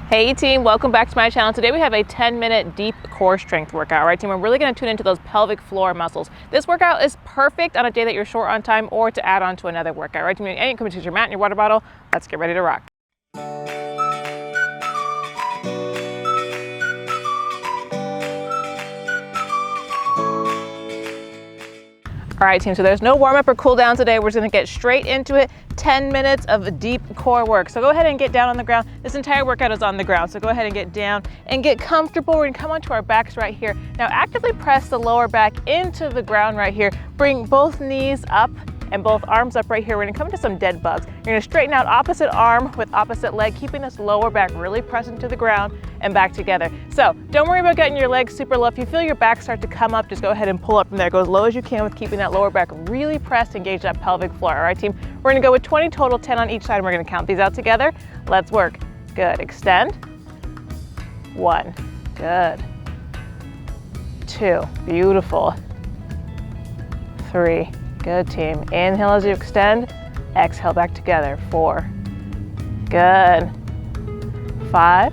Hey team, welcome back to my channel. Today we have a 10-minute deep core strength workout. All right team, we're really going to tune into those pelvic floor muscles. This workout is perfect on a day that you're short on time or to add on to another workout. All right team, and you can choose your mat and your water bottle. Let's get ready to rock. All right team, so there's no warm up or cool down today. We're just gonna get straight into it. 10 minutes of deep core work. So go ahead and get down on the ground. This entire workout is on the ground. So go ahead and get down and get comfortable. We're gonna come onto our backs right here. Now actively press the lower back into the ground right here. Bring both knees up and both arms up right here. We're gonna come into some dead bugs. You're gonna straighten out opposite arm with opposite leg, keeping this lower back really pressed into the ground and back together. So don't worry about getting your legs super low. If you feel your back start to come up, just go ahead and pull up from there. Go as low as you can with keeping that lower back really pressed, engage that pelvic floor. All right team, we're gonna go with 20 total, 10 on each side. And we're gonna count these out together. Let's work. Good, extend. 1, good. 2, beautiful. 3, good team. Inhale as you extend, exhale back together. 4, good. 5,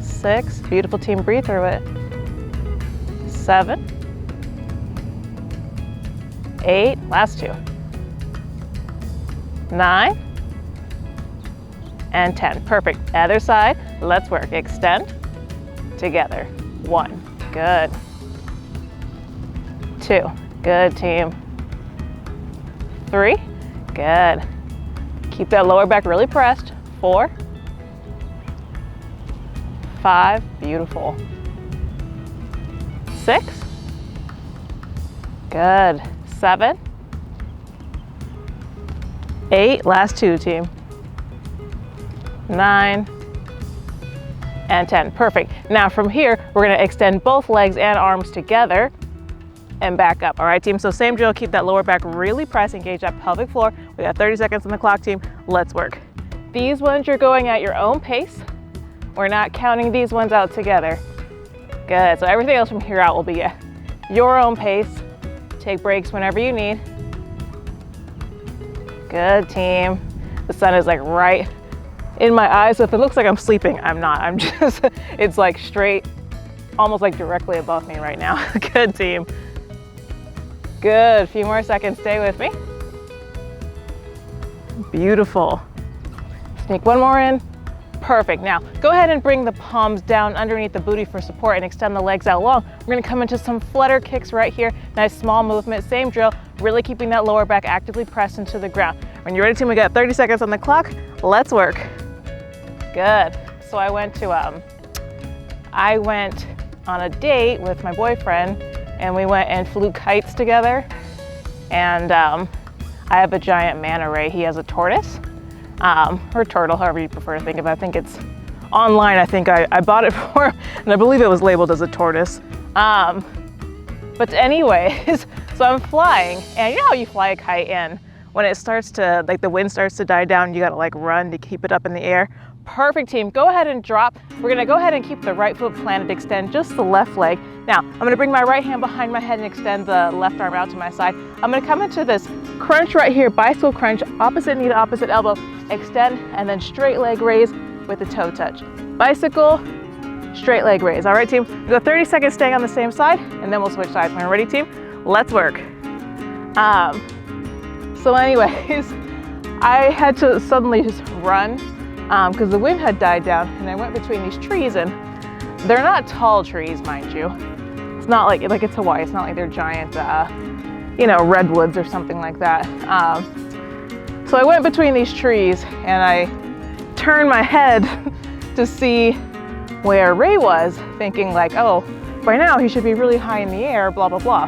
6, beautiful team, breathe through it. 7, 8, last 2. 9, and 10, perfect. Other side, let's work. Extend, together. 1, good. 2, good team. 3, good. Keep that lower back really pressed. 4, 5, beautiful. 6, good. 7, 8, last 2 team. 9, and 10, perfect. Now from here, we're gonna extend both legs and arms together and back up. All right team, so same drill, keep that lower back really pressed, engage that pelvic floor. We got 30 seconds on the clock team, let's work. These ones you're going at your own pace. We're not counting these ones out together. Good, so everything else from here out will be at your own pace. Take breaks whenever you need. Good team. The sun is like right in my eyes, so if it looks like I'm sleeping, I'm not. I'm just, it's like straight, almost like directly above me right now. Good team. Good, a few more seconds, stay with me. Beautiful. Sneak one more in. Perfect. Now, go ahead and bring the palms down underneath the booty for support and extend the legs out long. We're gonna come into some flutter kicks right here. Nice small movement, same drill, really keeping that lower back actively pressed into the ground. When you're ready team, we got 30 seconds on the clock. Let's work. Good. So I went on a date with my boyfriend and we went and flew kites together. And I have a giant manta ray. He has a tortoise. Or turtle, however you prefer to think of it. I think it's online. I think I bought it for him, and I believe it was labeled as a tortoise. But anyways, so I'm flying, and you know how you fly a kite in when it starts to, like the wind starts to die down, you gotta like run to keep it up in the air. Perfect team, go ahead and drop. We're gonna go ahead and keep the right foot planted, extend just the left leg. Now, I'm gonna bring my right hand behind my head and extend the left arm out to my side. I'm gonna come into this crunch right here, bicycle crunch, opposite knee to opposite elbow, extend, and then straight leg raise with the toe touch. Bicycle, straight leg raise. All right, team, we go 30 seconds staying on the same side, and then we'll switch sides. When we're ready, team, let's work. So anyways, I had to suddenly just run because the wind had died down, and I went between these trees, and they're not tall trees, mind you. It's not like it's Hawaii. It's not like they're giant, you know, redwoods or something like that. So I went between these trees, and I turned my head to see where Ray was, thinking like, oh, by now he should be really high in the air, blah, blah, blah.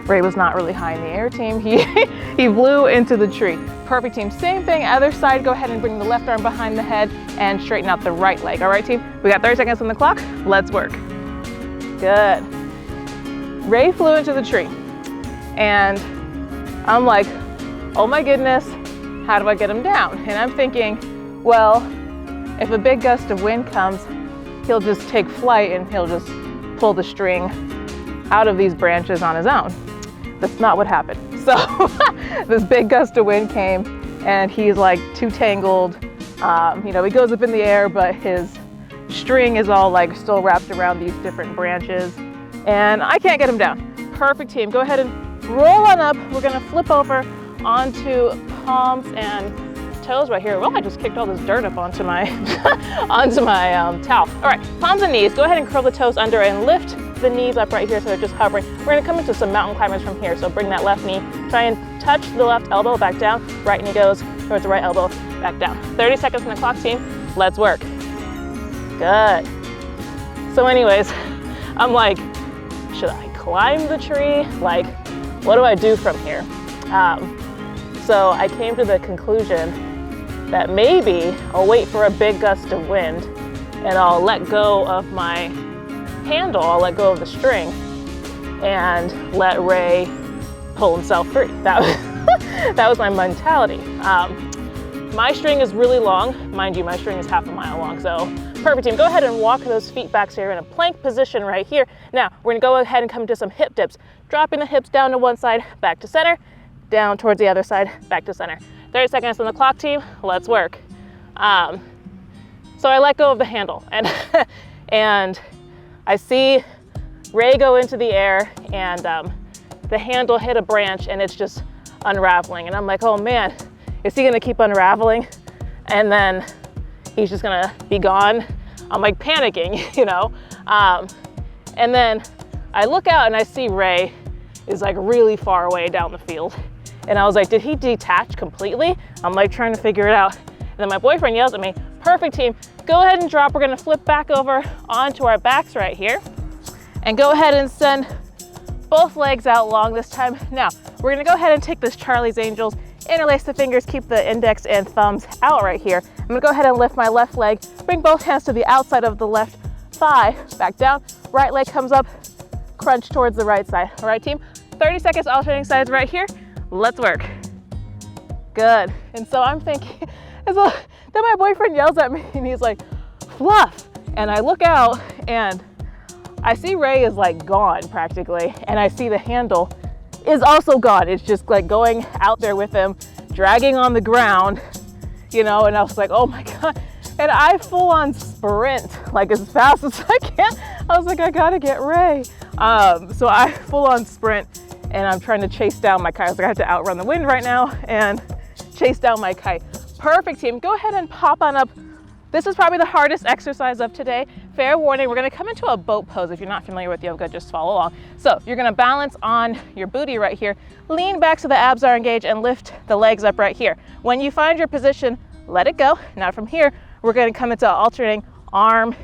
Ray was not really high in the air, team. He flew into the tree. Perfect team, same thing, other side, go ahead and bring the left arm behind the head and straighten out the right leg. All right team, we got 30 seconds on the clock, let's work. Good. Ray flew into the tree and I'm like, oh my goodness, how do I get him down? And I'm thinking, well, if a big gust of wind comes, he'll just take flight and he'll just pull the string out of these branches on his own. That's not what happened. So this big gust of wind came and he's like too tangled You know, he goes up in the air, but his string is all like still wrapped around these different branches, and I can't get him down. Perfect, team. Go ahead and roll on up. We're gonna flip over onto palms and toes right here. Well, I just kicked all this dirt up onto my towel. All right, palms and knees. Go ahead and curl the toes under and lift the knees up right here so they're just hovering. We're gonna come into some mountain climbers from here. So bring that left knee, try and touch the left elbow back down. Right knee goes towards the right elbow, back down. 30 seconds on the clock, team. Let's work. Good. So anyways, I'm like, should I climb the tree? Like, what do I do from here? So I came to the conclusion that maybe I'll wait for a big gust of wind and I'll let go of my handle, I'll let go of the string and let Ray pull himself free. That was my mentality. My string is really long. Mind you, my string is half a mile long, so perfect, team. Go ahead and walk those feet back so you're in a plank position right here. Now, we're gonna go ahead and come to some hip dips. Dropping the hips down to one side, back to center, down towards the other side, back to center. 30 seconds on the clock, team. Let's work. So I let go of the handle and, and I see Ray go into the air and the handle hit a branch and it's just unraveling. And I'm like, oh man, is he gonna keep unraveling? And then he's just gonna be gone. I'm like panicking, you know? And then I look out and I see Ray is like really far away down the field. And I was like, did he detach completely? I'm like trying to figure it out. And then my boyfriend yells at me, perfect, team, go ahead and drop. We're gonna flip back over onto our backs right here. And go ahead and send both legs out long this time. Now, we're gonna go ahead and take this Charlie's Angels, interlace the fingers, keep the index and thumbs out right here. I'm gonna go ahead and lift my left leg, bring both hands to the outside of the left thigh, back down, right leg comes up, crunch towards the right side. All right, team, 30 seconds alternating sides right here. Let's work. Good. And so I'm thinking, then my boyfriend yells at me and he's like, Fluff. And I look out and I see Ray is like gone practically. And I see the handle is also gone. It's just like going out there with him, dragging on the ground, you know, and I was like, oh my God. And I full on sprint, like as fast as I can. I was like, I gotta get Ray. So I full on sprint and I'm trying to chase down my kite. I was like, I have to outrun the wind right now and chase down my kite. Perfect, team. Go ahead and pop on up. This is probably the hardest exercise of today. Fair warning, we're gonna come into a boat pose. If you're not familiar with yoga, just follow along. So you're gonna balance on your booty right here, lean back so the abs are engaged and lift the legs up right here. When you find your position, let it go. Now from here, we're gonna come into alternating arm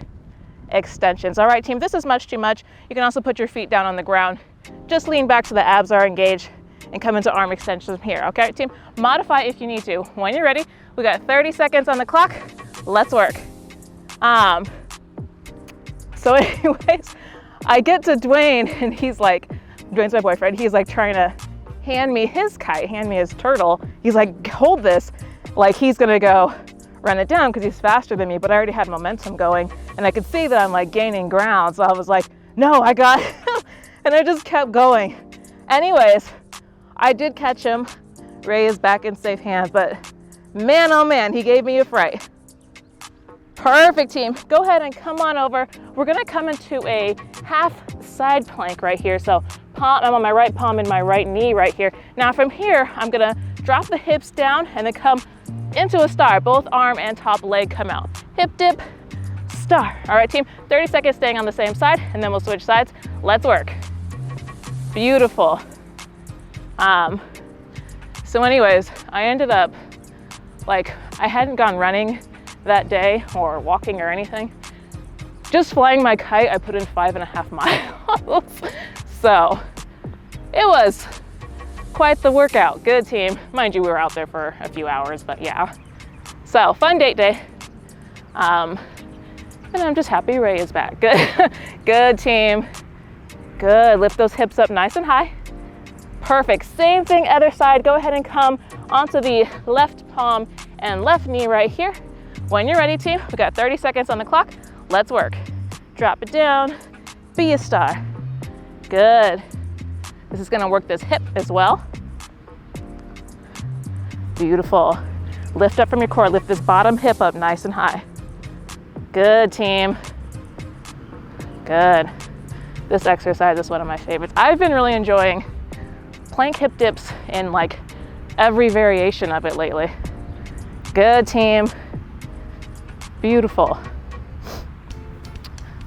extensions. All right, team, this is much too much. You can also put your feet down on the ground. Just lean back so the abs are engaged and come into arm extensions from here. Okay, team, modify if you need to. When you're ready, we got 30 seconds on the clock. Let's work. So anyways, I get to Dwayne and he's like, Dwayne's my boyfriend. He's like trying to hand me his kite, hand me his turtle. He's like, hold this. Like he's gonna go run it down because he's faster than me, but I already had momentum going and I could see that I'm like gaining ground. So I was like, no, I got him. And I just kept going. Anyways, I did catch him. Ray is back in safe hands, but man, oh man, he gave me a fright. Perfect, team. Go ahead and come on over. We're gonna come into a half side plank right here. So I'm on my right palm and my right knee right here. Now from here, I'm gonna drop the hips down and then come into a star. Both arm and top leg come out. Hip dip, star. All right, team, 30 seconds staying on the same side and then we'll switch sides. Let's work. Beautiful. So anyways, I ended up, like, I hadn't gone running that day or walking or anything. Just flying my kite, I put in 5.5 miles. So it was quite the workout. Good, team. Mind you, we were out there for a few hours, but yeah. So fun date day. And I'm just happy Ray is back. Good, good, team. Good, lift those hips up nice and high. Perfect, same thing, other side. Go ahead and come onto the left palm and left knee right here. When you're ready, team, we got 30 seconds on the clock. Let's work. Drop it down, be a star. Good. This is gonna work this hip as well. Beautiful. Lift up from your core. Lift this bottom hip up nice and high. Good, team. Good. This exercise is one of my favorites. I've been really enjoying plank hip dips in like every variation of it lately. Good, team. Beautiful.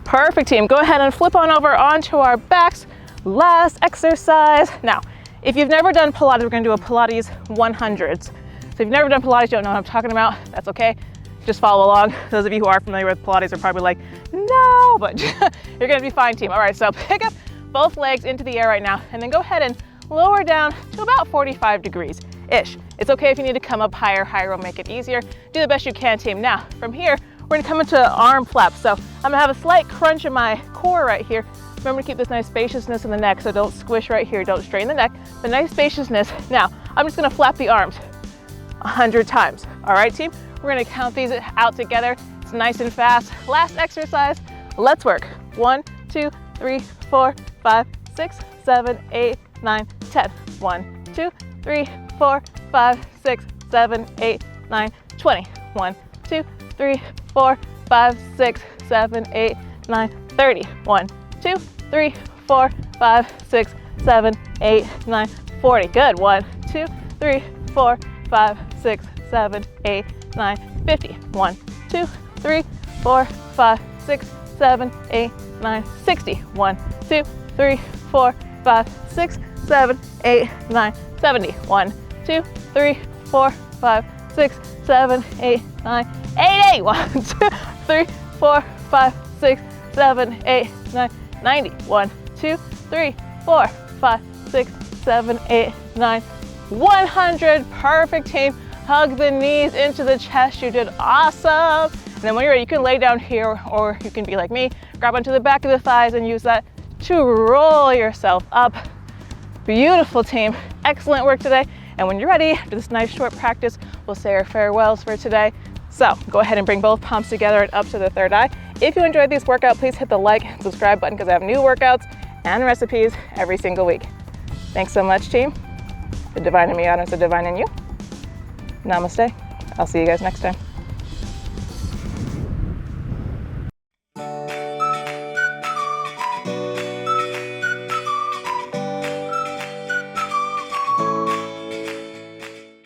Perfect, team. Go ahead and flip on over onto our backs. Last exercise. Now, if you've never done Pilates, we're gonna do a Pilates 100s. So if you've never done Pilates, you don't know what I'm talking about, that's okay. Just follow along. Those of you who are familiar with Pilates are probably like, no, but you're gonna be fine, team. All right, so pick up both legs into the air right now, and then go ahead and lower down to about 45 degrees-ish. It's okay if you need to come up higher. Higher will make it easier. Do the best you can, team. Now, from here, we're gonna come into arm flaps. So I'm gonna have a slight crunch in my core right here. Remember to keep this nice spaciousness in the neck, so don't squish right here, don't strain the neck, but nice spaciousness. Now, I'm just gonna flap the arms 100 times. All right, team? We're gonna count these out together. It's nice and fast. Last exercise, let's work. 1, 2, 3, 4, 5, 6, 7, 8, 9, 10. 1, 2, 3, 4, 5, 6, 7, 8, 9, 20. 1, 2, 3, 4, 5, 6, 7, 8, 9, 30. 1, 2, 3, 4, 5, 6, 7, 8, 9, 40. Good. 1, 2, 3, 4, 5, 6, 7, 8, 9, 50. 1, 2, 3, 4, 5, 6, 7, 8, 9, 60. 1, 2, 3, 4, 5, 6, 7, 8, 9, 70. 1, 2, 3, 4, 5, 6, 7, 8, 9, 88. 1, 2, 3, 4, 5, 6, 7, 8, 9, 90. 1, 2, 3, 4, 5, 6, 7, 8, 9, 100. Perfect, team. Hug the knees into the chest. You did awesome. And then when you're ready, you can lay down here, or you can be like me, grab onto the back of the thighs and use that to roll yourself up. Beautiful, team. Excellent work today. And when you're ready, after this nice short practice, we'll say our farewells for today. So go ahead and bring both palms together and up to the third eye. If you enjoyed this workout, please hit the like and subscribe button, because I have new workouts and recipes every single week. Thanks so much, team. The divine in me honors the divine in you. Namaste. I'll see you guys next time.